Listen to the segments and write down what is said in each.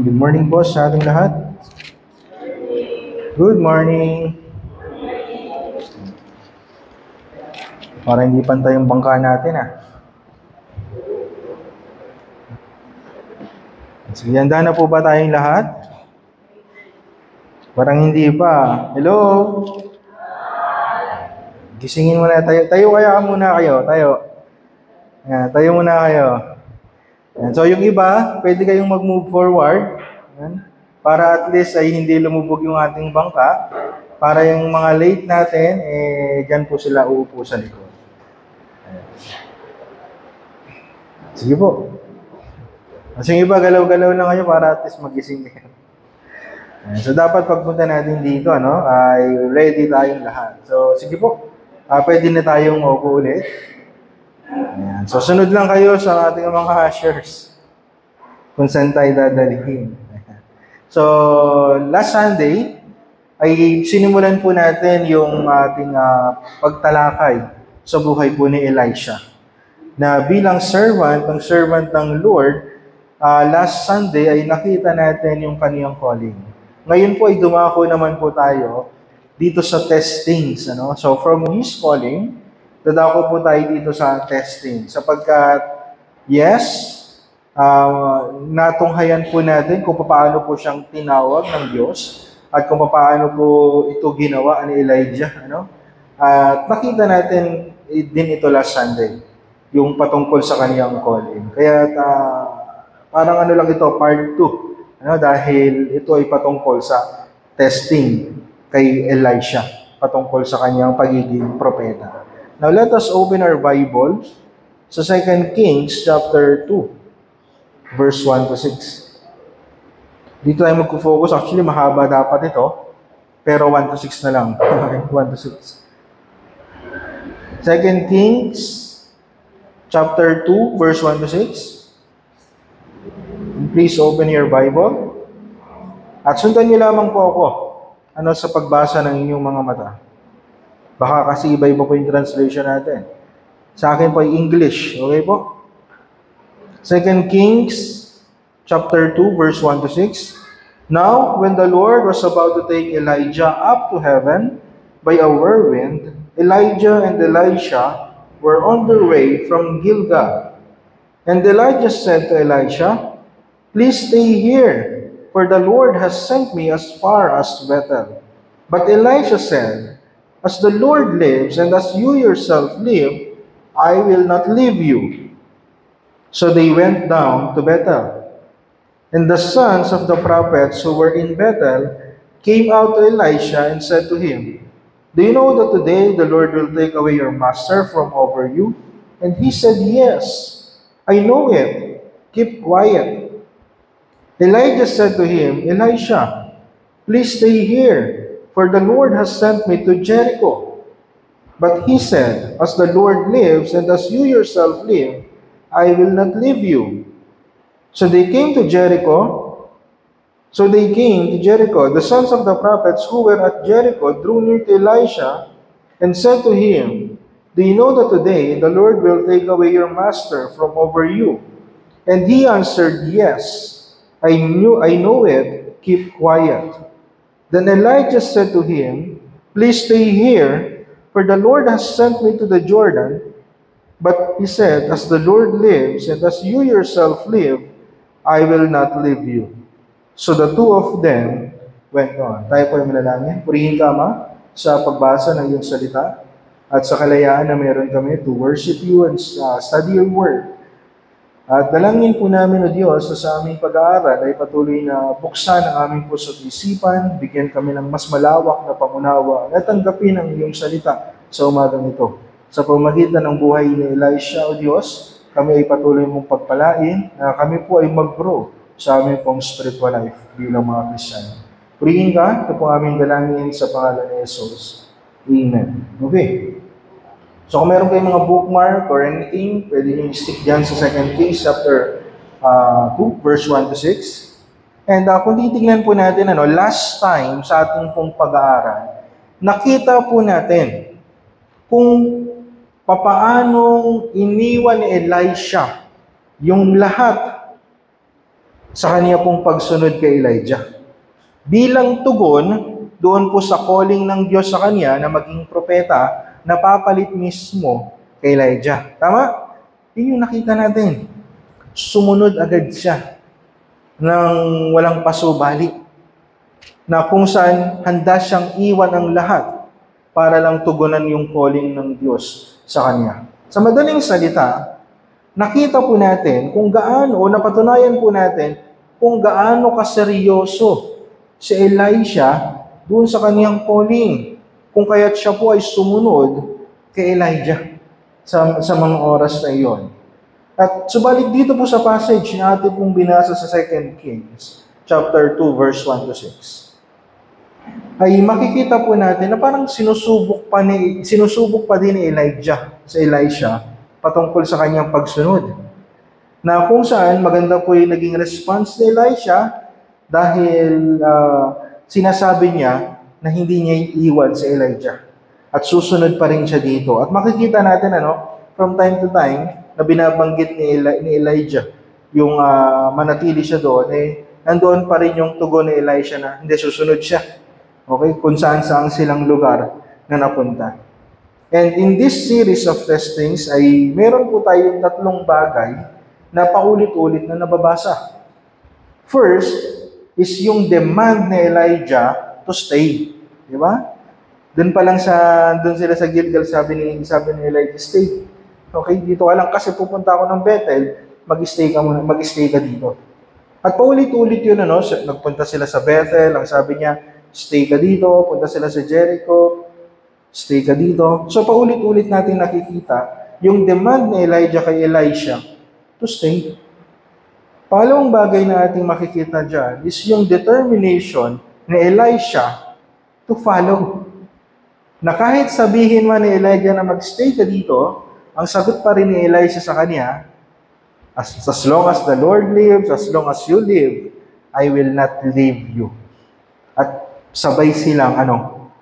Good morning po sa ating lahat. Good morning. Para hindi pantay yung bangka natin Sige, handa na po ba tayong lahat? Parang hindi pa. Hello? Gisingin muna tayo. Tayo kaya muna kayo. Tayo. Yan, tayo muna kayo. Yan. So yung iba, pwede kayong mag-move forward. Yan. Para at least ay hindi lumubog yung ating bangka. Para yung mga late natin, dyan po sila uupo sa likod. Sige po. Kasi yung iba, galaw-galaw na kayo para at least magising kayo. So, dapat pagpunta natin dito, ay ready tayong lahat. So, sige po. Pwede na tayong maupo ulit. Ayan. So, sunod lang kayo sa ating mga ushers. Kung saan tayo dadalhin. So, last Sunday, ay sinimulan po natin yung ating pagtalakay sa buhay po ni Elisha. Na bilang servant ng Lord, last Sunday ay nakita natin yung kaniyang calling. Ngayon po ay dumako naman po tayo dito sa testings. So from His calling, dadako po tayo dito sa testing. Sapagkat, yes, natunghayan po natin kung paano po siyang tinawag ng Diyos at kung paano po ito ginawa ni Elijah. At nakita natin din ito last Sunday, yung patungkol sa kaniyang calling. Kaya parang lang ito, part 2. Dahil ito ay patungkol sa testing kay Elisha, patungkol sa kanyang pagiging propeta. Now let us open our Bible sa 2 Kings chapter 2, verse 1 to 6. Dito tayo magpo-focus. Actually, mahaba dapat ito, pero 1 to 6 na lang. 1 to 6. 2 Kings chapter 2, verse 1 to 6. Please open your Bible. At sundan niyo lamang po ako sa pagbasa ng inyong mga mata. Baka kasi iba-iba po yung translation natin. Sa akin po ay English. Okay po? 2 Kings chapter 2, verse 1 to 6. Now, when the Lord was about to take Elijah up to heaven by a whirlwind, Elijah and Elisha were on their way from Gilgal. And Elijah said to Elisha, "Please stay here, for the Lord has sent me as far as Bethel." But Elisha said, "As the Lord lives, and as you yourself live, I will not leave you." So they went down to Bethel. And the sons of the prophets who were in Bethel came out to Elisha and said to him, "Do you know that today the Lord will take away your master from over you?" And he said, "Yes, I know it. Keep quiet." Elijah said to him, "Elisha, please stay here, for the Lord has sent me to Jericho." But he said, "As the Lord lives, and as you yourself live, I will not leave you." So they came to Jericho. The sons of the prophets who were at Jericho drew near to Elisha and said to him, "Do you know that today the Lord will take away your master from over you?" And he answered, "Yes, I know it. Keep quiet." Then Elijah said to him, "Please stay here, for the Lord has sent me to the Jordan." But he said, "As the Lord lives, and as you yourself live, I will not leave you." So the two of them went on. Tayo po ay manalangin. Purihin ka, Ama, sa pagbasa ng iyong salita at sa kalayaan na meron kami to worship you and study your word. At dalangin po namin, O Diyos, sa aming pag-aaral ay patuloy na buksan ang aming puso at isipan, bigyan kami ng mas malawak na pangunawa at tanggapin ang iyong salita sa umagang ito. Sa pamagitan ng buhay ni Elisha, O Diyos, kami ay patuloy mong pagpalain na kami po ay mag-grow sa aming pong spiritual life bilang mga Kristiyano. Purihin ka, ito po aming dalangin sa pangalan ni Jesus. Amen. Okay. So kung meron kayong mga bookmark or anything, pwede nyo stick dyan sa 2 Kings chapter 2, verse 1 to 6. And kung titignan po natin, last time sa ating pong pag-aaral, nakita po natin kung papaanong iniwan ni Elisha yung lahat sa kanya pong pagsunod kay Elijah. Bilang tugon, doon po sa calling ng Diyos sa kanya na maging propeta, napapalit mismo kay Elijah. Tama? Yun yung nakita natin. Sumunod agad siya ng walang pasubali, na kung saan handa siyang iwan ang lahat para lang tugunan yung calling ng Diyos sa kanya. Sa madaling salita, nakita po natin kung gaano, o napatunayan po natin kung gaano kaseryoso si Elisha doon sa kaniyang calling, kung kaya't siya po ay sumunod kay Elijah sa mga oras na iyon. At subalit dito po sa passage na atin pong binasa sa 2 Kings, chapter 2, verse 1 to 6, ay makikita po natin na parang sinusubok pa din ni Elijah sa Elisha patungkol sa kanyang pagsunod. Na kung saan maganda po yung naging response ni Elisha dahil sinasabi niya na hindi niya iiwan si Elijah at susunod pa rin siya dito. At makikita natin from time to time na binabanggit ni Elijah yung manatili siya doon, nandoon pa rin yung tugon ni Elisha na hindi, susunod siya. Okay? Kung saan silang lugar na napunta. And in this series of testings ay meron po tayong 3 bagay na paulit-ulit na nababasa. First is yung demand ni Elijah to stay. Di ba? Doon sila sa Gilgal, sabi ni Elijah, stay. Okay, dito ka lang kasi pupunta ako ng Bethel, mag-stay ka dito. At paulit-ulit yun, nagpunta sila sa Bethel, ang sabi niya, stay ka dito, punta sila sa Jericho, stay ka dito. So paulit-ulit natin nakikita yung demand ni Elijah kay Elisha to stay. Pangalawang bagay na ating makikita dyan is yung determination ni Elisha to follow. Na kahit sabihin man ni Elijah na mag-stay ka dito, ang sagot pa rin ni Elisha sa kanya, as long as the Lord lives, as long as you live, I will not leave you. At sabay silang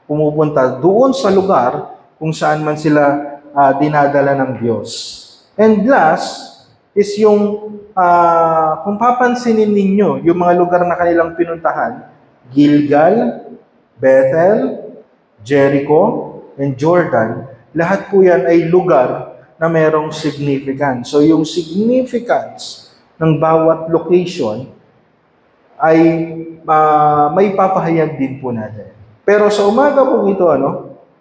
pumupunta doon sa lugar kung saan man sila dinadala ng Diyos. And last is yung kung papansinin ninyo yung mga lugar na kanilang pinuntahan, Gilgal, Bethel, Jericho, and Jordan, lahat po yan ay lugar na merong significance. So yung significance ng bawat location ay may papahayag din po natin. Pero sa umaga po ito,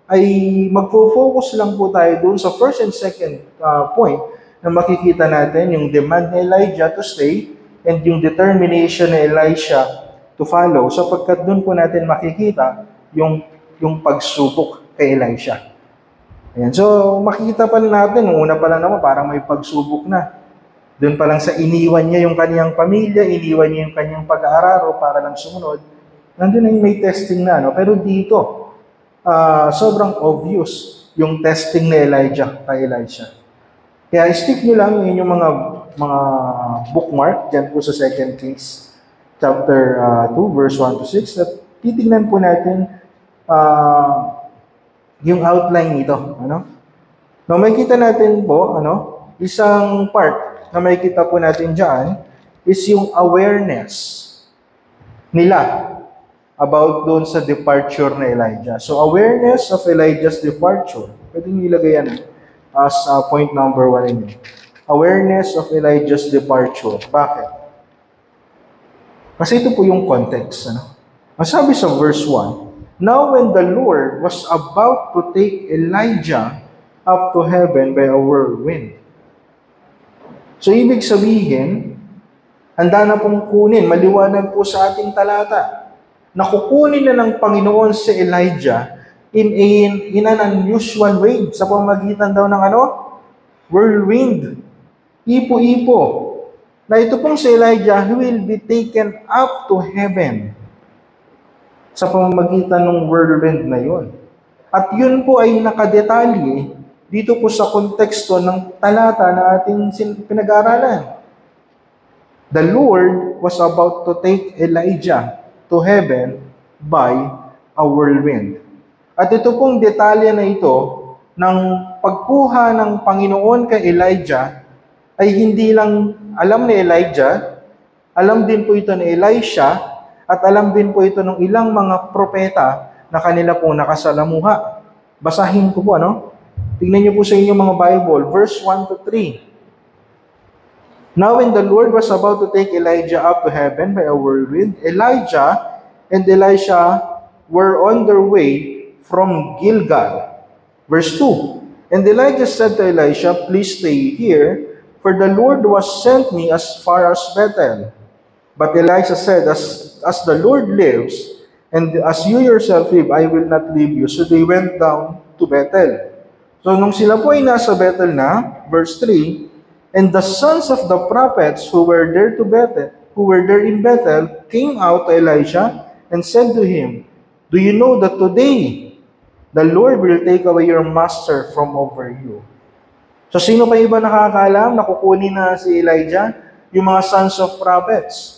ay magfo-focus lang po tayo doon sa first and second point na makikita natin, yung demand ni Elijah to stay and yung determination ni Elisha to follow, sapagkat doon po natin makikita yung pagsubok kay Elisha. Ayan. So, makikita pa natin, nung una pa lang naman, parang may pagsubok na. Doon pa lang sa iniwan niya yung kanyang pamilya, iniwan niya yung kanyang pag-aararo para lang sumunod. Nandun na yung may testing na, Pero dito, sobrang obvious yung testing ni Elijah kay Elisha. Kaya stick nyo lang yung mga bookmark dyan po sa 2 Kings chapter 2, verse 1 to 6. At titignan po natin yung outline nito. No, makikita natin po, isang part na makikita po natin dyan is yung awareness nila about doon sa departure na Elijah. So, awareness of Elijah's departure. Pwede nyo ilagay yan as point number 1 ninyo. Awareness of Elijah's departure. Bakit? Kasi ito po yung context. Masabi sa verse 1, now when the Lord was about to take Elijah up to heaven by a whirlwind. So, ibig sabihin, handa na pong kunin, maliwanag po sa ating talata, na kukunin na ng Panginoon si Elijah in an unusual way, sa pamamagitan daw ng whirlwind, ipo-ipo, na ito pong si Elijah will be taken up to heaven sa pamamagitan ng whirlwind na yun. At yun po ay nakadetalye dito po sa konteksto ng talata na ating pinag-aaralan. The Lord was about to take Elijah to heaven by a whirlwind. At ito pong detalye na ito ng pagkuha ng Panginoon kay Elijah ay hindi lang alam ni Elijah Alam din po ito ni Elisha at alam din po ito ng ilang mga propeta na kanila po nakasalamuha. Basahin ko po, ano? Tingnan niyo po sa inyong mga Bible, verse 1 to 3. Now when the Lord was about to take Elijah up to heaven by a whirlwind, Elijah and Elisha were on their way from Gilgal. Verse 2. And Elijah said to Elisha, please stay here, for the Lord was sent me as far as Bethel. But Elisha said, as the Lord lives, and as you yourself live, I will not leave you. So they went down to Bethel. So nung sila po ay nasa Bethel na, verse 3, and the sons of the prophets who were there in Bethel, came out to Elisha and said to him, do you know that today the Lord will take away your master from over you? So sino pa iba nakakaalam na kukunin na si Elijah? Yung mga sons of prophets.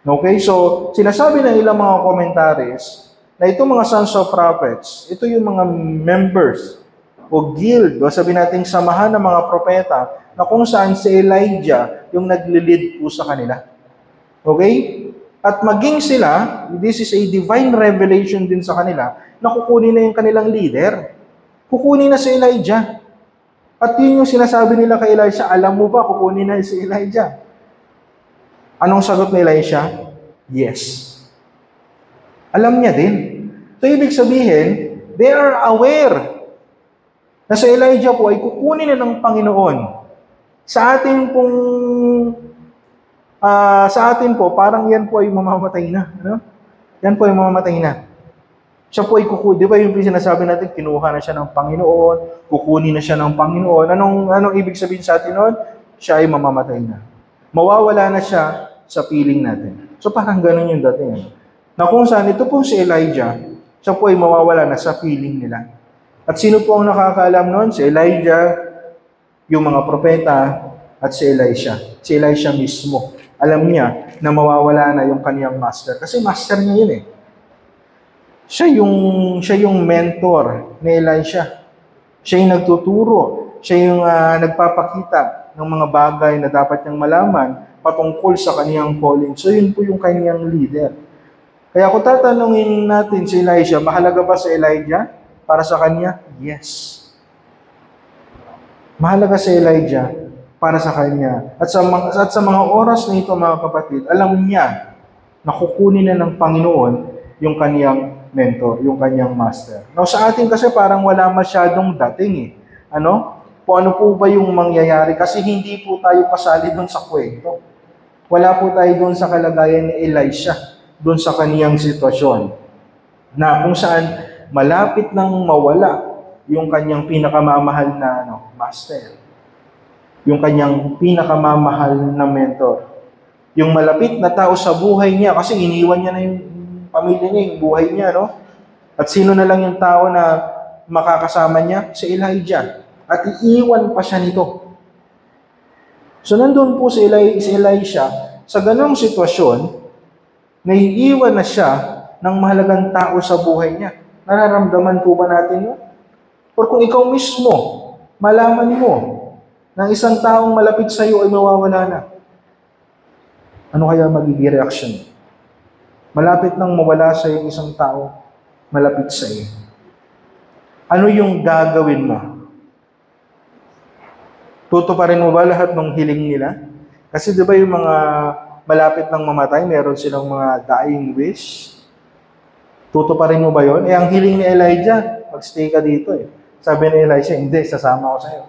Okay, so sinasabi ng ilang mga commentaries na itong mga sons of prophets, ito yung mga members o guild, o sabi natin samahan ng mga propeta na kung saan si Elijah yung nagli-lead po sa kanila. Okay? At maging sila, this is a divine revelation din sa kanila, na kukunin na yung kanilang leader. Kukunin na si Elijah. At yun yung sinasabi nila kay Elisha, alam mo ba, kukunin na si Elijah. Anong sagot ni Elisha? Yes. Alam niya din. So, ibig sabihin, they are aware na si Elijah po ay kukunin na ng Panginoon. Sa atin po, parang yan po ay mamamatay na. Ano? Yan po ay mamamatay na. Siya po ay kukunin. Di ba yung sinasabi natin, kinuha na siya ng Panginoon, kukunin na siya ng Panginoon. Anong ibig sabihin sa atin noon? Siya ay mamamatay na. Mawawala na siya sa piling natin. So parang ganun yung dating. Na kung saan ito pong si Elijah, siya po ay mawawala na sa piling nila. At sino po ang nakakaalam noon? Si Elijah, yung mga propeta, at si Elisha. Si Elisha mismo. Alam niya na mawawala na yung kaniyang master. Kasi master niya yun eh. Siya yung mentor ni Elisha. Siya yung nagtuturo. Siya yung nagpapakita ng mga bagay na dapat niyang malaman patungkol sa kaniyang calling. So yun po yung kaniyang leader. Kaya kung tatanungin natin si Elisha, mahalaga ba si Elijah para sa kanya? Yes. Mahalaga si Elijah para sa kanya. At sa mga oras na ito, mga kapatid, alam niya na kukunin na ng Panginoon yung kaniyang mentor, yung kaniyang master. Now sa atin kasi parang wala masyadong dating eh. Ano? Kung ano po ba yung mangyayari? Kasi hindi po tayo kasali doon sa kwento. Wala po tayo doon sa kalagayan ni Elisha, doon sa kaniyang sitwasyon. Na kung saan malapit nang mawala yung kanyang pinakamamahal na master. Yung kanyang pinakamamahal na mentor. Yung malapit na tao sa buhay niya, kasi iniwan niya na yung pamilya niya, yung buhay niya, no? At sino na lang yung tao na makakasama niya? Si Elijah. At iiwan pa siya nito. So nandun po si Elisha sa ganong sitwasyon, naiiwan na siya ng mahalagang tao sa buhay niya. Nararamdaman po ba natin yun? Or kung ikaw mismo, malaman mo na isang taong malapit sa iyo ay mawawala na, ano kaya magiging reaction? Malapit nang mawala sa iyo isang tao malapit sa iyo. Ano yung gagawin mo? Tutuparin mo ba lahat ng hiling nila? Kasi di ba yung mga malapit nang mamatay, meron silang mga dying wish? Tutuparin mo ba yun? Eh, ang hiling ni Elijah, mag-stay ka dito eh. Sabi ni Elisha, hindi, sasama ko sa'yo.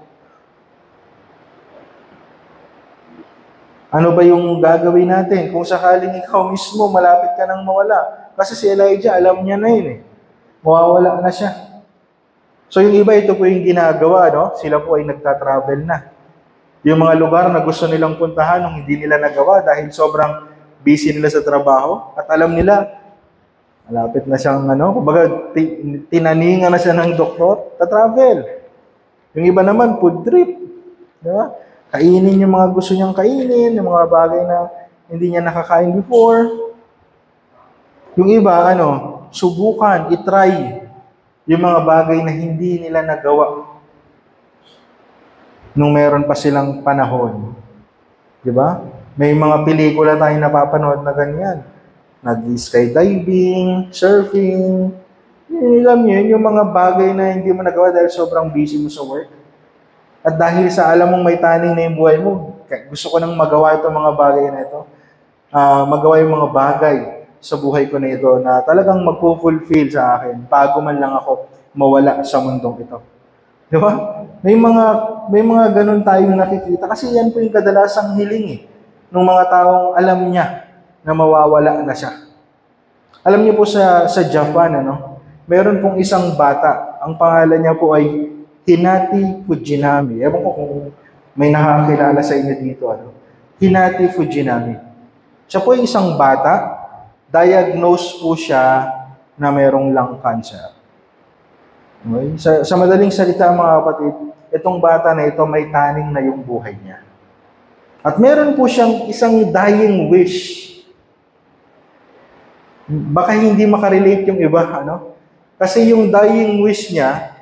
Ano ba yung gagawin natin? Kung sakaling ikaw mismo, malapit ka nang mawala. Kasi si Elijah, alam niya na yun eh. Mawawala na siya. So yung iba, ito po yung ginagawa, no? Sila po ay nagta-travel na. Yung mga lugar na gusto nilang puntahan nung hindi nila nagawa dahil sobrang busy nila sa trabaho at alam nila, malapit na siyang kumbaga tinaningan na siya ng doktor, ta-travel. Yung iba naman, food trip. Di ba? Kainin yung mga gusto niyang kainin, yung mga bagay na hindi niya nakakain before. Yung iba, subukan, itry yung mga bagay na hindi nila nagawa nung meron pa silang panahon. Di ba? May mga pelikula tayong napapanood na ganyan. Nag-skydiving, surfing. Alam niyo, yung mga bagay na hindi mo nagawa dahil sobrang busy mo sa work. At dahil sa alam mong may taning na yung buhay mo, gusto ko nang magawa itong mga bagay na ito. Magawa yung mga bagay sa buhay ko na ito na talagang magpo-fulfill sa akin bago man lang ako mawala sa mundong ito. Di ba? May mga ganun tayong nakikita kasi yan po yung kadalasang hiling ng mga taong alam niya na mawawala na siya. Alam niyo po sa Japan, meron pong isang bata. Ang pangalan niya po ay Hinata Fujinami. Ewan ko kung may nakakilala sa inyo dito. Hinata Fujinami. Siya po ay isang bata. Diagnose po siya na mayroong lung cancer. Okay? Sa madaling salita mga kapatid, itong bata na ito may taning na yung buhay niya. At meron po siyang isang dying wish. Baka hindi makarelate yung iba, Kasi yung dying wish niya,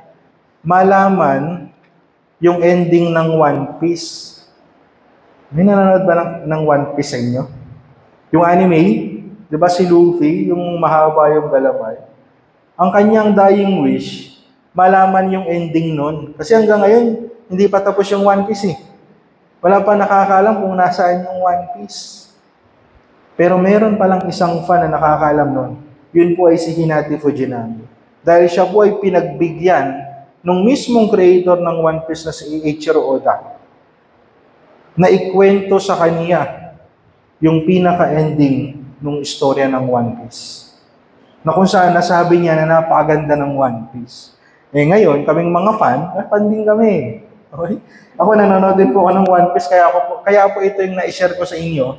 malaman yung ending ng One Piece. May nanonood ba ng One Piece sa inyo? Yung anime, di ba si Luffy, yung mahaba yung galamay, ang kanyang dying wish, malaman yung ending nun. Kasi hanggang ngayon, hindi pa tapos yung One Piece Wala pa nakakaalam kung nasaan yung One Piece. Pero meron palang isang fan na nakakaalam nun. Yun po ay si Hinata Fujinami. Dahil siya po ay pinagbigyan nung mismong creator ng One Piece na si Eiichiro Oda na ikwento sa kanya yung pinaka-ending ng istorya ng One Piece. Na kung saan nasabi niya na napakaganda ng One Piece. Ngayon, kaming mga fan din kami. Okay? Ako nanonood din po ako ng One Piece, kaya po ito yung na-share ko sa inyo.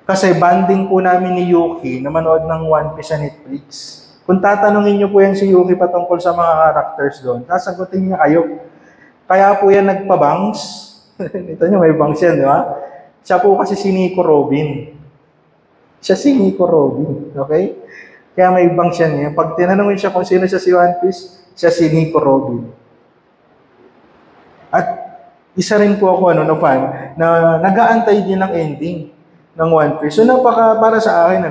Kasi banding po namin ni Yuki na manood ng One Piece sa Netflix. Kung tatanungin niyo po yan si Yuki patungkol sa mga characters doon, sasagutin niya kayo. Kaya po yan nagpabangs. Ito niyo, may bangs yan, di ba? Siya po kasi si Nico Robin. Siya si Nico Robin, okay? Kaya may bangs yan. Pag tinanungin siya kung sino siya si One Piece, siya si Nico Robin. At isa rin po ako na fan na nag-aantay din ng ending ng One Piece. So para sa akin,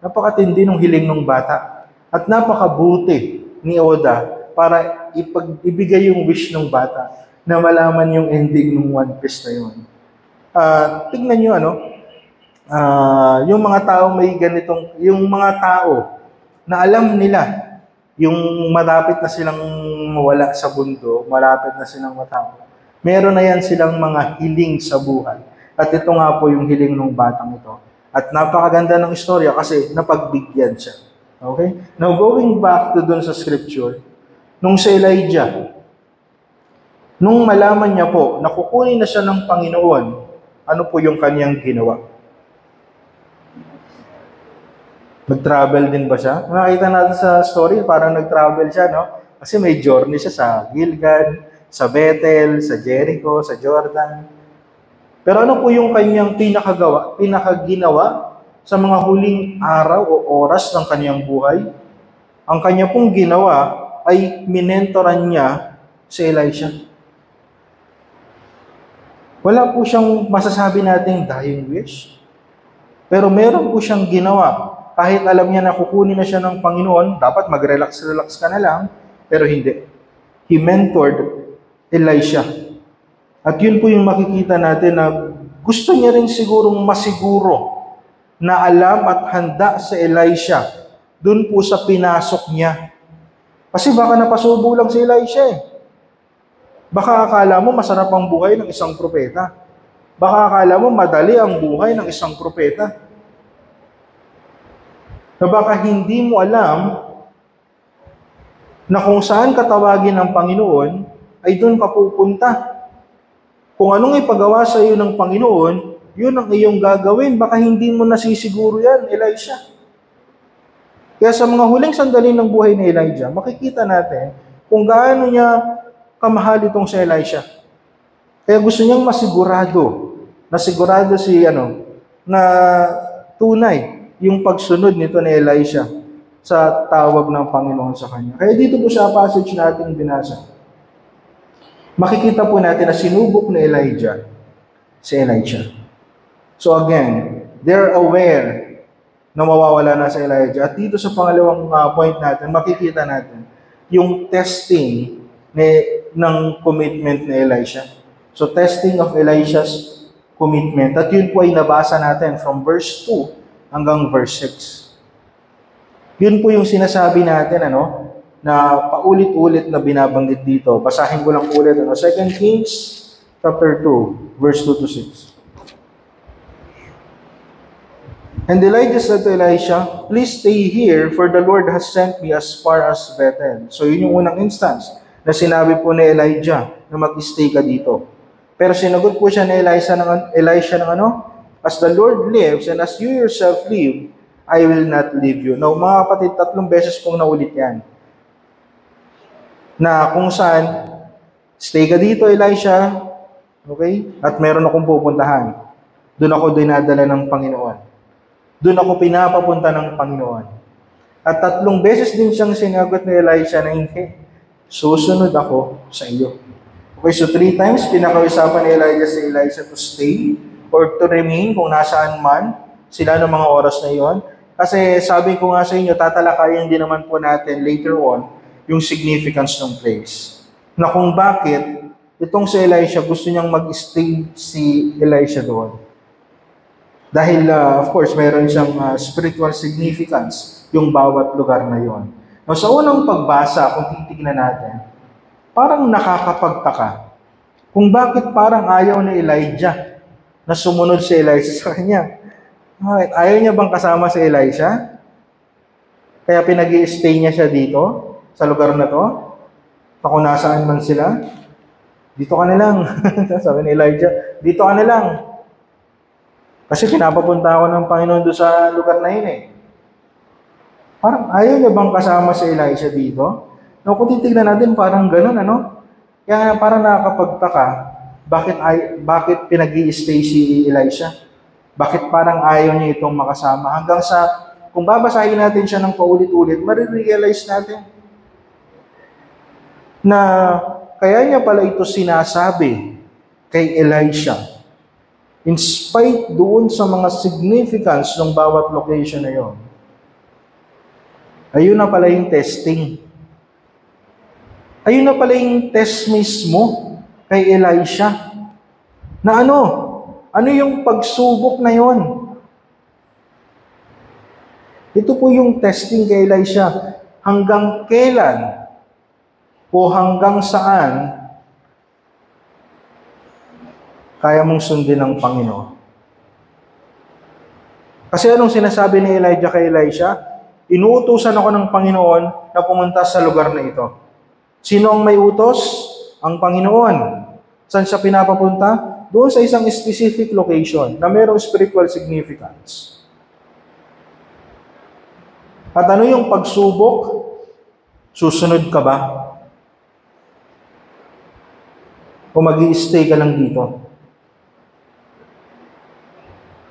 napakatindi ng hiling ng bata. At napakabuti ni Oda para ibigay yung wish ng bata na malaman yung ending ng One Piece na yun. Tignan nyo, yung mga tao may ganitong, yung mga tao na alam nila yung malapit na silang mawala sa mundo, malapit na silang matao. Meron na yan silang mga hiling sa buhay. At ito nga po yung hiling ng batang ito. At napakaganda ng istorya kasi napagbigyan siya. Okay? Now, going back to dun sa scripture, nung si Elijah, nung malaman niya po na kukunin na siya ng Panginoon, ano po yung kanyang ginawa? Nag-travel din ba siya? Nakita natin sa story, parang nag-travel siya, Kasi may journey siya sa Gilgal, sa Bethel, sa Jericho, sa Jordan. Pero ano po yung kanyang pinakaginawa sa mga huling araw o oras ng kanyang buhay? Ang kanya pong ginawa ay minentoran niya si Elisha. Wala po siyang masasabi nating dying wish. Pero meron po siyang ginawa. Kahit alam niya na kukunin na siya ng Panginoon, dapat mag-relax ka na lang, pero hindi. He mentored Elisha. At yun po yung makikita natin na gusto niya rin sigurong masiguro na alam at handa sa Elisha dun po sa pinasok niya. Kasi baka napasubo lang si Elisha Baka akala mo masarap ang buhay ng isang propeta. Baka akala mo madali ang buhay ng isang propeta. Na baka hindi mo alam na kung saan katawagin ng Panginoon, ay doon ka pupunta. Kung anong ipagawa sa iyo ng Panginoon, yun ang iyong gagawin. Baka hindi mo nasisiguro yan, Elisha. Kaya sa mga huling sandali ng buhay ni Elijah, makikita natin kung gaano niya kamahal itong si Elisha. Kaya gusto niyang masigurado na tunay yung pagsunod nito ni Elisha sa tawag ng Panginoon sa kanya. Kaya dito po sa passage natin binasa, makikita po natin na sinubok ni Elijah si Elisha. So again, they're aware na mawawala na si Elijah. At dito sa pangalawang point natin, makikita natin yung testing ng commitment ni Elisha. So testing of Elisha's commitment. At yun po ay nabasa natin from verse 2 hanggang verse 6. Yun po yung sinasabi natin, na paulit-ulit na binabanggit dito. Basahin ko lang ulit, 2 Kings chapter 2, verse 2 to 6. And Elijah said to Elisha, "Please stay here, for the Lord has sent me as far as Bethel." So yun yung unang instance na sinabi po ni Elijah na mag-stay ka dito. Pero sinagot po siya ni Elisha ng "As the Lord lives and as you yourself live, I will not leave you." Now, mga kapatid, 3 beses pong naulit yan. Na kung saan, stay ka dito, Elisha, okay? At meron akong pupuntahan. Doon ako dinadala ng Panginoon. Doon ako pinapapunta ng Panginoon. At 3 beses din siyang sinagot ni Elisha na hindi, susunod ako sa iyo. Okay, so 3 times pinakausapan ni Elijah si Elisha to stay or to remain kung nasaan man sila ng mga oras na iyon. Kasi sabi ko nga sa inyo, tatalakayin din naman po natin later on yung significance ng place. Na kung bakit itong si Elisha gusto niyang mag-stay si Elisha doon. Dahil, of course, mayroon siyang spiritual significance yung bawat lugar na yon. Now, sa unang pagbasa, kung titignan natin, parang nakakapagtaka kung bakit parang ayaw ni Elijah na sumunod si Elisha sa kanya. Ayaw niya bang kasama si Elisha? Kaya pinag-i-stay niya siya dito, sa lugar na to? Kung nasaan man sila? Dito ka na lang. Sabi ni Elijah, dito ka na lang. Kasi pinapapunta ako ng Panginoon doon sa lugar na yun eh. Parang ayaw niya bang kasama si Elisha dito? No, kung titignan natin, parang ganun, Kaya parang nakakapagtaka, bakit pinag-i-stay si Elisha? Bakit parang ayaw niya itong makasama? Hanggang sa, kung babasahin natin siya ng paulit-ulit, marirealize natin na kaya niya pala ito sinasabi kay Elisha. In spite doon sa mga significance ng bawat location na yon. Ayun na pala yung testing. Ayun na pala yung test mismo kay Elisha. Na ano yung pagsubok na yon? Ito po yung testing kay Elisha. Hanggang kailan o hanggang saan kaya mong sundin ng Panginoon. Kasi anong sinasabi ni Elijah kay Elisha? Inuutusan ako ng Panginoon na pumunta sa lugar na ito. Sino ang may utos? Ang Panginoon. Saan siya pinapapunta? Doon sa isang specific location na mayroong spiritual significance. At ano yung pagsubok? Susunod ka ba? O mag-i-stay ka lang dito?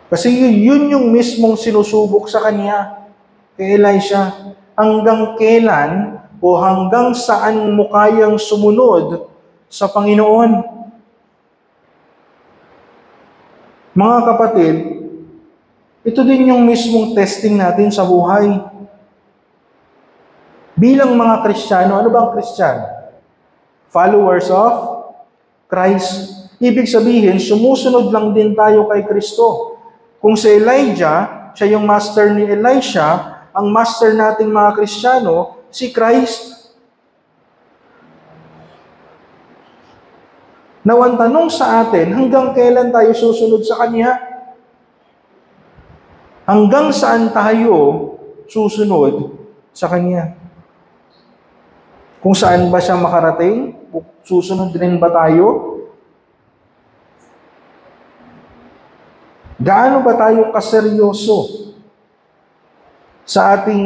Kasi yun yung mismong sinusubok sa kanya, kay Elisha. Hanggang kailan o hanggang saan mo kayang sumunod sa Panginoon? Mga kapatid, ito din yung mismong testing natin sa buhay. Bilang mga Kristiyano, ano ba ang Kristiyano? Followers of Christ. Ibig sabihin, sumusunod lang din tayo kay Kristo. Kung si Elijah, siya yung master ni Elisha, ang master nating mga Kristiyano, si Christ. Now, ang tanong sa atin, hanggang kailan tayo susunod sa Kanya? Hanggang saan tayo susunod sa Kanya? Kung saan ba siya makarating? Susunod rin ba tayo? Gaano ba tayo kaseryoso sa ating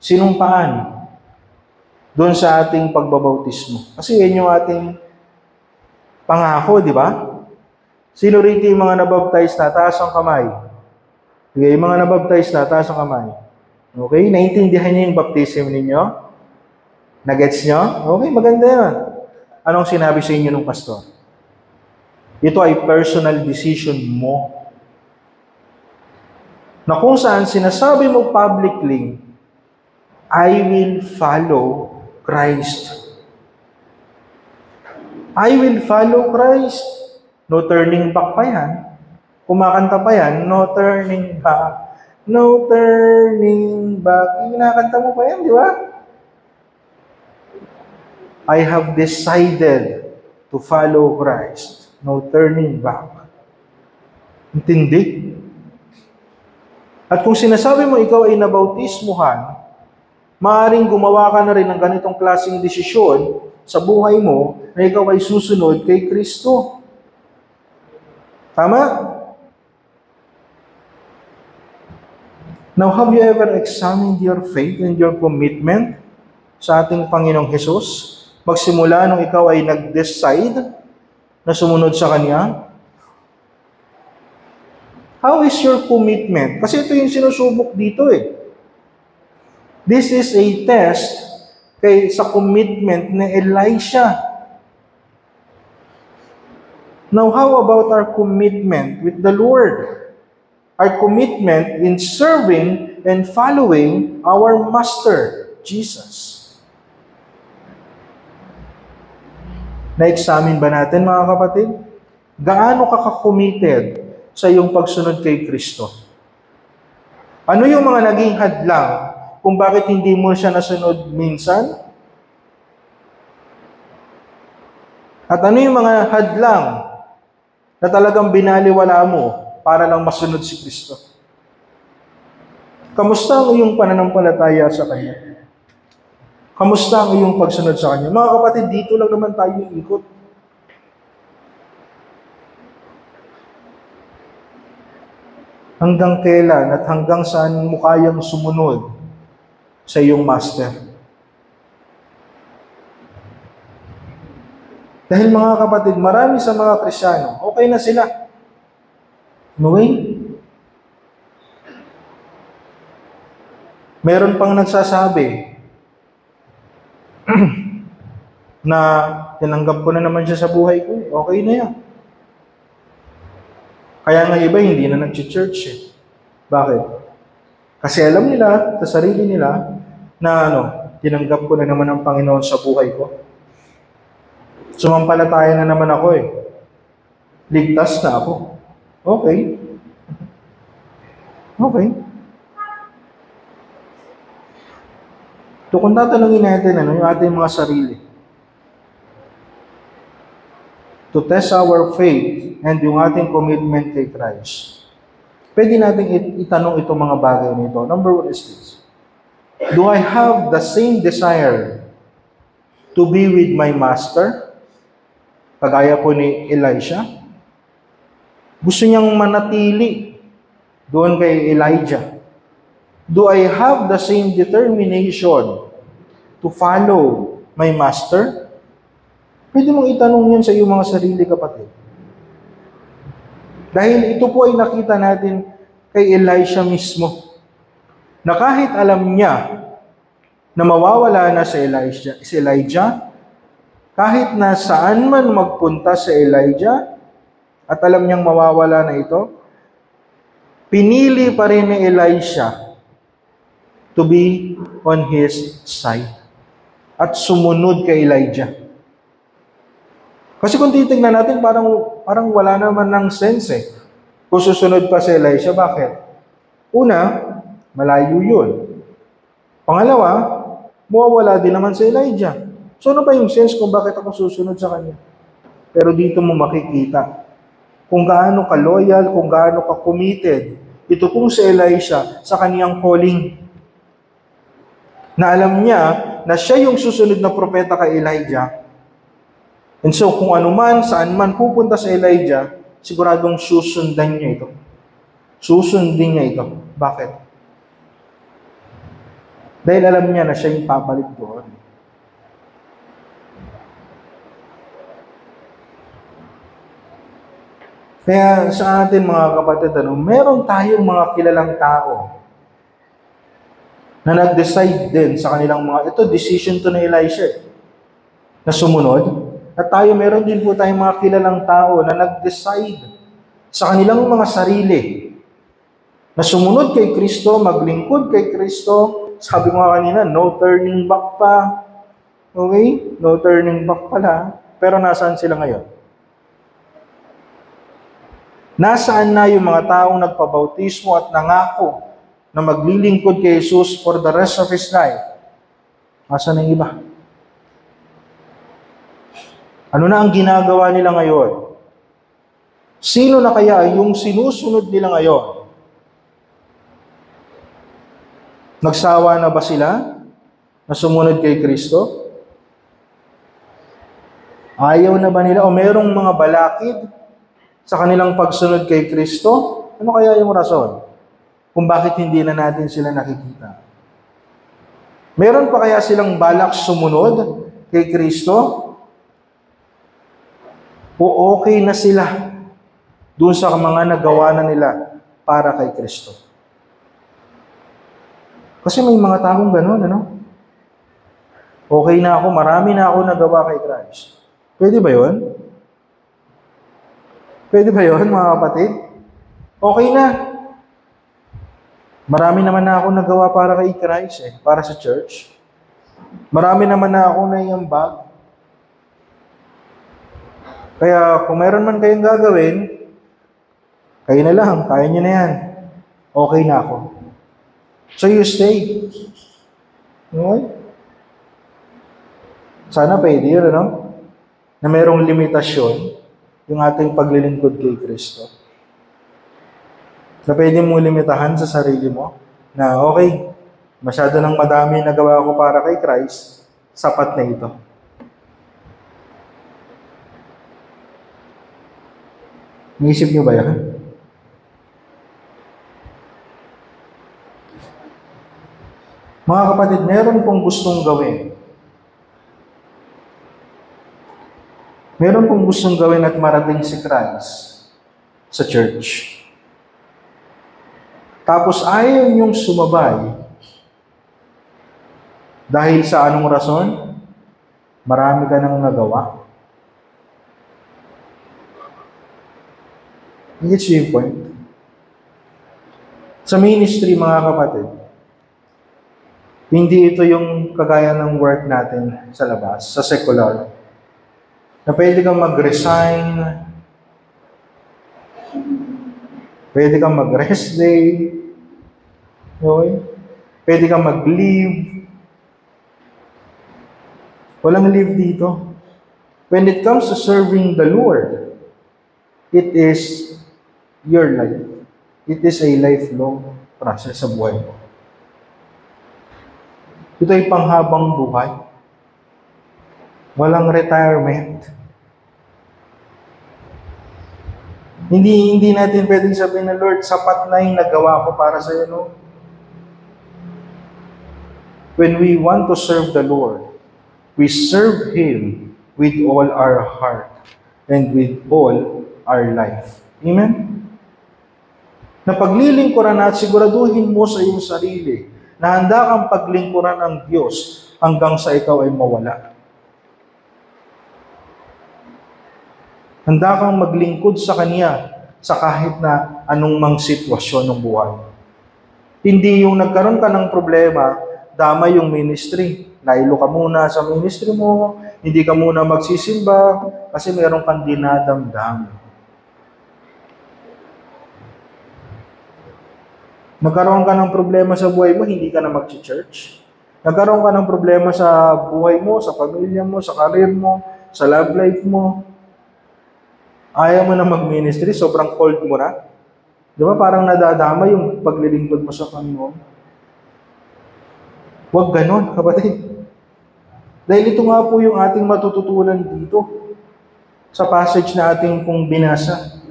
sinumpaan doon sa ating pagbabautismo? Kasi yan yung ating pangako, di ba? Sino rito yung mga nabaptize na? Taas ang kamay. Okay, yung mga nabaptize na, taas ang kamay. Okay, naintindihan niyo yung baptism ninyo? Nagets nyo? Okay, maganda yan. Anong sinabi sa inyo ng pastor? Ito ay personal decision mo. Na kung saan sinasabi mo publicly, I will follow Christ. I will follow Christ. No turning back pa yan. Kumakanta pa yan, no turning back. No turning back. Kinakanta mo pa yan, di ba? I have decided to follow Christ. No turning back. Intindi? At kung sinasabi mo ikaw ay nabautismuhan, maaaring gumawa ka na rin ng ganitong klaseng desisyon sa buhay mo na ikaw ay susunod kay Kristo. Tama? Now, have you ever examined your faith and your commitment sa ating Panginoong Hesus? Magsimula nung ikaw ay nag-decide na sumunod sa Kanya? How is your commitment? Kasi ito yung sinusubok dito eh. This is a test sa commitment ni Elisha. Now, how about our commitment with the Lord? Our commitment in serving and following our Master, Jesus. Na-examine ba natin, mga kapatid? Gaano ka ka-committed sa iyong pagsunod kay Kristo? Ano yung mga naging hadlang kung bakit hindi mo siya nasunod minsan? At ano yung mga hadlang na talagang binaliwala mo para lang masunod si Kristo? Kamusta ang iyong pananampalataya sa Kanya? Kamusta ang iyong pagsunod sa Kanya? Mga kapatid, dito lang naman tayo ikot. Hanggang kailan at hanggang saan mo kayang sumunod sa iyong Master? Dahil mga kapatid, marami sa mga Kristyano, okay na sila. No way. Meron pang nagsasabi na tinanggap ko na naman siya sa buhay ko. Okay na yan. Kaya nga iba hindi na nag-church eh. Bakit? Kasi alam nila, sa sarili nila, na tinanggap ko na naman ang Panginoon sa buhay ko. Sumampalataya na naman ako eh. Ligtas na ako. Okay. Okay. So kung tatanungin natin yung ating mga sarili, to test our faith and yung ating commitment kay Christ, pwede natin itanong itong mga bagay nito. Number one is this. Do I have the same desire to be with my Master? Kagaya po ni Elisha. Gusto niyang manatili doon kay Elijah. Do I have the same determination to follow my Master? Pwede mong itanong yan sa iyong mga sarili, kapatid. Dahil ito po ay nakita natin kay Elisha mismo, na kahit alam niya na mawawala na si Elijah, kahit na saan man magpunta si Elijah, at alam niyang mawawala na ito, pinili pa rin ni Elisha to be on his side at sumunod kay Elijah. Kasi kung titignan natin, parang wala naman ng sense eh. Kung susunod pa si Elisha, bakit? Una, malayo yun. Pangalawa, mawawala din naman si Elijah. So ano ba yung sense kung bakit ako susunod sa kanya? Pero dito mo makikita kung gaano ka-loyal, kung gaano ka-committed ito pong si Elisha sa kaniyang calling. Na alam niya na siya yung susunod na propeta kay Elijah. And so, kung ano man, saan man pupunta si Elijah, siguradong susundan niya ito. Susundin niya ito. Bakit? Dahil alam niya na siya yung papalit doon. Kaya sa atin mga kapatid, meron tayong mga kilalang tao na nag-decide din sa kanilang ito decision to na Elisha, na sumunod. At tayo, meron din po tayong mga kilalang tao na nag-decide sa kanilang mga sarili na sumunod kay Kristo, maglingkod kay Kristo. Sabi ko nga kanina, no turning back pa. Okay? No turning back pala. Pero nasaan sila ngayon? Nasaan na yung mga taong nagpabautismo at nangako na maglilingkod kay Jesus for the rest of His life? Nasaan ang iba? Ano na ang ginagawa nila ngayon? Sino na kaya yung sinusunod nila ngayon? Nagsawa na ba sila na sumunod kay Kristo? Ayaw na ba nila? O merong mga balakid sa kanilang pagsunod kay Kristo? Ano kaya yung rason kung bakit hindi na natin sila nakikita? Meron pa kaya silang balak sumunod kay Kristo? O okay na sila doon sa mga nagawa na nila para kay Kristo? Kasi may mga taong gano'n, ano? Okay na ako, marami na ako nagawa kay Christ. Pwede ba yun? Pwede ba yun, mga kapatid? Okay na. Marami naman na ako nagawa para kay Christ, para sa church. Marami naman na ako naiambag. Kaya kung meron man kayong gagawin, kayo na lang, kaya nyo na yan. Okay na ako. So you stay. Okay? Sana pwede yun, ano? Na mayroong limitasyon yung ating paglilingkod kay Kristo. Na pwede mong limitahan sa sarili mo na okay, masyado nang madami nagawa ko para kay Christ, sapat na ito. Naisip niyo ba yan? Mga kapatid, meron pong gustong gawin. Meron pong gustong gawin at marating si Christ sa church. Tapos ayaw niyong sumabay dahil sa anong rason? Marami ka nang nagawa. Gets yung point? Sa ministry, mga kapatid, hindi ito yung kagaya ng work natin sa labas, sa secular. Na pwede kang mag-resign, pwede kang mag-rest day, okay? Pwede kang mag-leave. Walang leave dito. When it comes to serving the Lord, it is your life. It is a lifelong process sa buhay mo. Ito ay panghabang buhay. Walang retirement. Hindi natin pwedeng sabihin na, Lord, sapat na yung nagawa ko para sa iyo, no? When we want to serve the Lord, we serve Him with all our heart and with all our life. Amen? Na paglilingkuran at siguraduhin mo sa iyong sarili na handa kang paglingkuran ng Diyos hanggang sa ikaw ay mawala. Handa kang maglingkod sa Kanya sa kahit na anong mang sitwasyon ng buhay. Hindi yung nagkaroon ka ng problema, damay yung ministry. Nailo ka muna sa ministry mo, hindi ka muna magsisimba kasi mayroon kang dinadamdam. Nagkaroon ka ng problema sa buhay mo, hindi ka na mag-church. Nagkaroon ka ng problema sa buhay mo, sa pamilya mo, sa career mo, sa love life mo. Ayaw mo na mag-ministry, sobrang cold mo na. Di ba parang nadadama yung paglilingkod mo sa Panginoon? Huwag ganon, kapatid. Dahil ito nga po yung ating matututunan dito sa passage na ating pong binasa.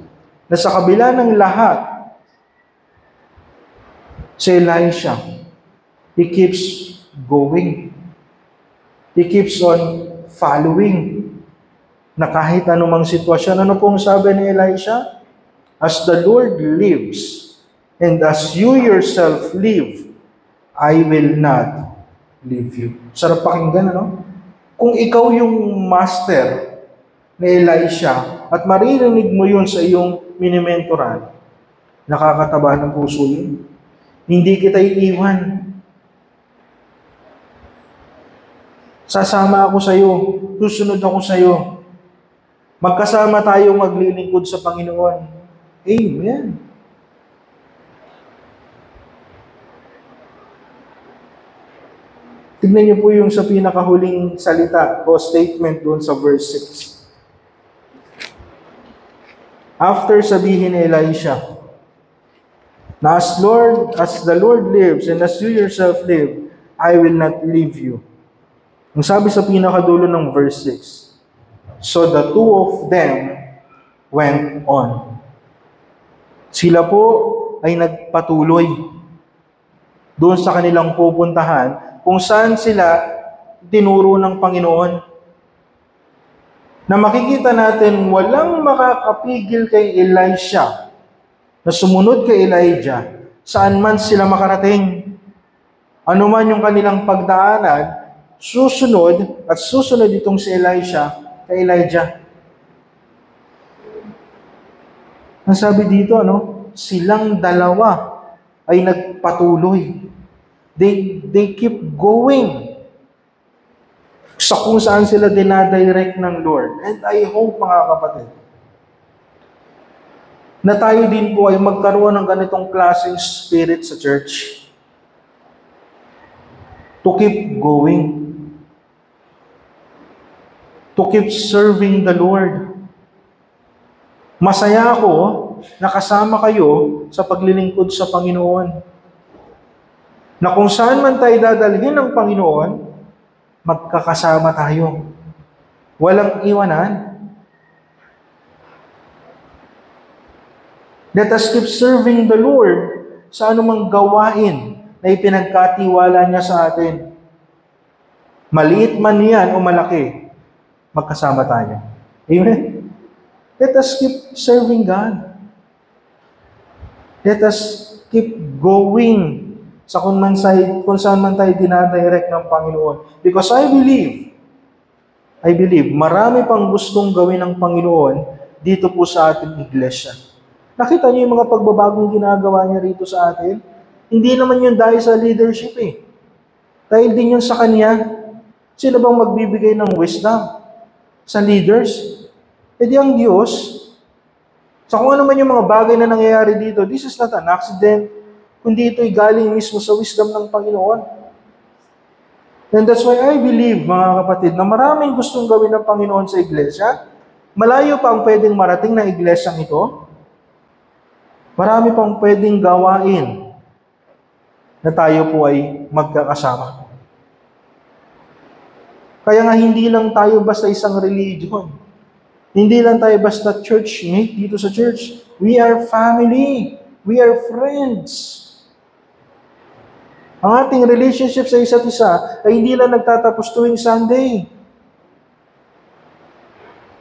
Na sa kabila ng lahat, si Elisha, he keeps going. He keeps on following. Na kahit anumang sitwasyon, ano pong sabi ni Elisha? As the Lord lives, and as you yourself live, I will not leave you. Sarap pakinggan, ano? Kung ikaw yung master ni Elisha at maririnig mo yun sa iyong minimentoran, nakakataba ng puso yun. Hindi kita iiwan. Sasama ako sa iyo, susunod ako sa iyo. Magkasama tayong maglilingkod sa Panginoon. Amen. Tignan niyo po yung sa pinakahuling salita o statement doon sa verse 6. After sabihin ni Elisha, na as the Lord lives and as you yourself live, I will not leave you. Ang sabi sa pinakadulo ng verse 6, so the two of them went on. Sila po ay nagpatuloy doon sa kanilang pupuntahan kung saan sila tinuro ng Panginoon. Na makikita natin walang makakapigil kay Elisha na sumunod kay Elijah saan man sila makarating. Ano man yung kanilang pagdaanan, susunod at susunod itong si Elisha kay Elijah. Ang sabi dito, silang dalawa ay nagpatuloy. They keep going sa kung saan sila dinadirect ng Lord. And I hope, mga kapatid, na tayo din po ay magkaroon ng ganitong klaseng spirit sa church. To keep going. To keep serving the Lord. Masaya ako na kasama kayo sa paglilingkod sa Panginoon. Na kung saan man tayo dadalhin ng Panginoon, magkakasama tayo. Walang iwanan. Let us keep serving the Lord sa anumang gawain na ipinagkatiwala niya sa atin. Maliit man yan o malaki, magkasama tayo. Amen? Let us keep serving God. Let us keep going sa kung saan man tayo dinadirect ng Panginoon. Because I believe, marami pang gustong gawin ng Panginoon dito po sa ating iglesia. Nakita niyo yung mga pagbabagong ginagawa niya rito sa atin? Hindi naman yun dahil sa leadership eh. Dahil din yun sa Kanya. Sino bang magbibigay ng wisdom sa leaders? E di ang Diyos. Sa kung ano man yung mga bagay na nangyayari dito, this is not an accident, kundi ito'y galing mismo sa wisdom ng Panginoon. And that's why I believe, mga kapatid, na maraming gustong gawin ng Panginoon sa iglesia. Malayo pa ang pwedeng marating na iglesyang ito. Marami pang pwedeng gawain na tayo po ay magkakasama. Kaya nga hindi lang tayo basta isang religion. Hindi lang tayo basta churchmate dito sa church. We are family. We are friends. Ang ating relationship sa isa't isa ay hindi lang nagtatapos tuwing Sunday.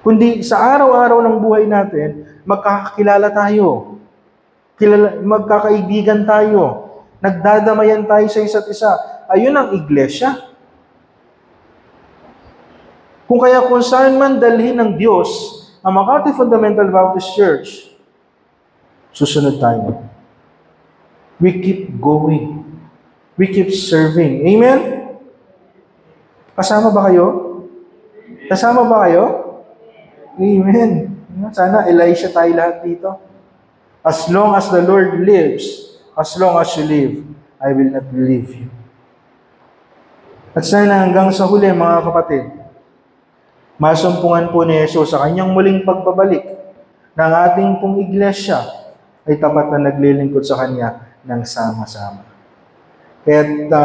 Kundi sa araw-araw ng buhay natin, magkakakilala tayo. Magkakaibigan tayo. Nagdadamayan tayo sa isa't isa. Ayun ang iglesia. Kung saan man dalhin ng Diyos ang Makati Fundamental Baptist Church, susunod tayo. We keep going. We keep serving. Amen? Kasama ba kayo? Kasama ba kayo? Amen. Sana Elisha tayo lahat dito. As long as the Lord lives, as long as you live, I will not leave you. At sana hanggang sa huli, mga kapatid, masumpungan po ni Jesus sa kanyang muling pagbabalik ng ating pong iglesia ay tapat na naglilingkod sa Kanya ng sama-sama. Kaya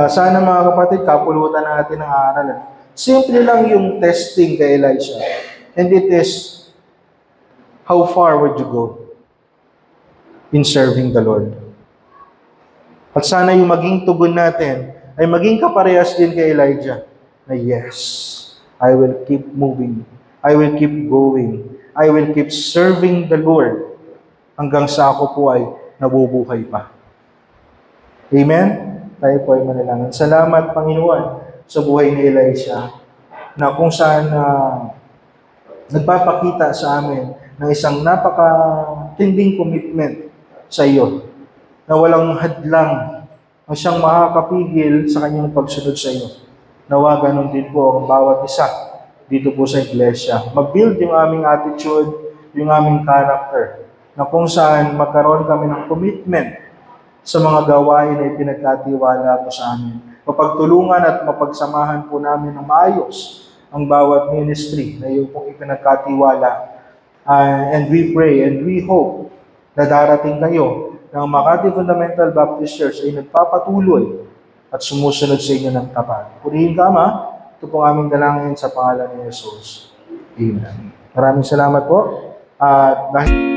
sana mga kapatid, kapulutan natin ang aralan. Simple lang yung testing kay Elisha. And it is, how far would you go in serving the Lord? At sana yung maging tugon natin ay maging kaparehas din kay Elijah na yes, I will keep moving. I will keep going. I will keep serving the Lord hanggang sa ako po ay nabubuhay pa. Amen? Tayo po ay manalangin. Salamat, Panginoon, sa buhay ni Elisha na kung saan nagpapakita sa amin ng isang napakatinding commitment sa iyo, na walang hadlang ang siyang makakapigil sa kanyang pagsunod sa iyo. Nawa ganun din po ang bawat isa dito po sa iglesia. Mag-build yung aming attitude, yung aming character, na kung saan magkaroon kami ng commitment sa mga gawain na ipinagkatiwala po sa amin. Mapagtulungan at mapagsamahan po namin ng maayos ang bawat ministry na yung pong ipinagkatiwala. And we pray and we hope na darating kayo ng Makati Fundamental Baptist Church ay nagpapatuloy at sumusunod sa inyo ng tapat. Purihin ka, Ama. Ito pong aming dalangin sa pangalan ni Jesus. Amen. Maraming salamat po. At dahil